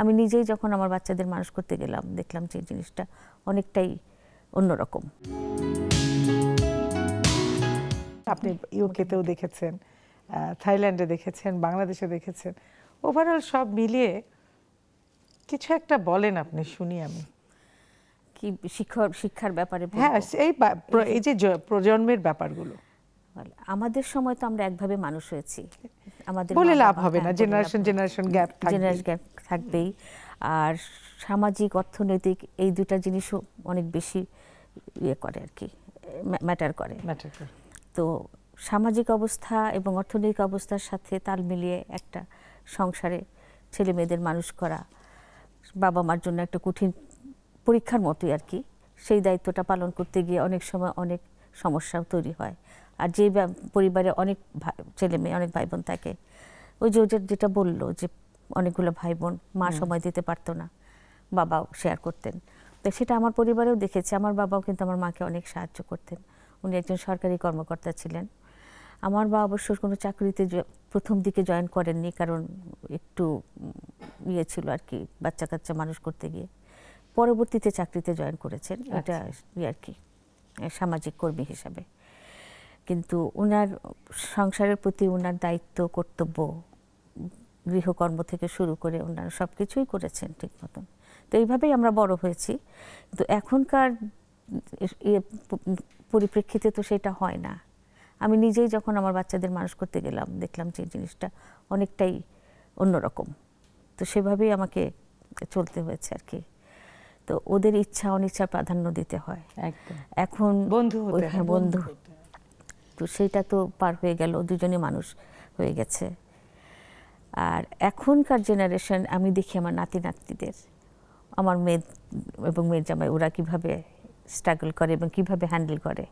আমি নিজেই যখন আমার বাচ্চাদের মানুষ করতে গেলাম দেখলাম যে জিনিসটা অনেকটাই অন্যরকম। আপনি ইউকেতেও দেখেছেন, থাইল্যান্ডে দেখেছেন, বাংলাদেশে দেখেছেন, ওভারঅল সব মিলিয়ে কিছু একটা বলেন আপনি, শুনি আমি। কি শিক্ষার ব্যাপারে হ্যাঁ, এই যে প্রজন্মের ব্যাপারগুলো আমাদের সময় তো আমরা একভাবে মানুষ হয়েছি, আমাদের বলে লাভ হবে না, জেনারেশন গ্যাপ থাকবেই। আর সামাজিক অর্থনৈতিক এই দুটা জিনিসও অনেক বেশি ইয়ে করে আর কি, ম্যাটার করে। তো সামাজিক অবস্থা এবং অর্থনৈতিক অবস্থার সাথে তাল মিলিয়ে একটা সংসারে ছেলে মেয়েদের মানুষ করা বাবা মার জন্য একটা কঠিন পরীক্ষার মতোই আর কি। সেই দায়িত্বটা পালন করতে গিয়ে অনেক সময় অনেক সমস্যাও তৈরি হয়। আর যে পরিবারে অনেক ছেলে মেয়ে, অনেক ভাই বোন থাকে, ওই যে যেটা বললো যে অনেকগুলো ভাই বোন, মা সময় দিতে পারতো না, বাবাও শেয়ার করতেন। তো সেটা আমার পরিবারেও দেখেছি। আমার বাবাও কিন্তু আমার মাকে অনেক সাহায্য করতেন, উনি একজন সরকারি কর্মকর্তা ছিলেন। আমার বাবা অবশ্য কোনো চাকরিতে প্রথম দিকে জয়েন করেননি, কারণ একটু ইয়ে ছিল আর কি বাচ্চা কাচ্চা মানুষ করতে গিয়ে। পরবর্তীতে চাকরিতে জয়েন করেছেন, এটা আর কি সামাজিক কর্মী হিসাবে। কিন্তু ওনার সংসারের প্রতি ওনার দায়িত্ব, কর্তব্য, গৃহকর্ম থেকে শুরু করে ওনারা সব কিছুই করেছেন ঠিক মতন। তো এইভাবেই আমরা বড় হয়েছি। কিন্তু এখনকার পরিপ্রেক্ষিতে তো সেটা হয় না। আমি নিজেই যখন আমার বাচ্চাদের মানুষ করতে গেলাম দেখলাম যে জিনিসটা অনেকটাই অন্যরকম। তো সেভাবেই আমাকে চলতে হয়েছে আর কি। তো ওদের ইচ্ছা অনিচ্ছার প্রাধান্য দিতে হয়। এখন বন্ধু, তো সেটা তো পার হয়ে গেল, দুজনে মানুষ হয়ে গেছে। আর এখনকার জেনারেশন আমি দেখি আমার নাতি নাতনিদের, আমার মেয়ে এবং মেয়ের জামাই, ওরা কিভাবে স্ট্রাগল করে এবং কিভাবে হ্যান্ডেল করে।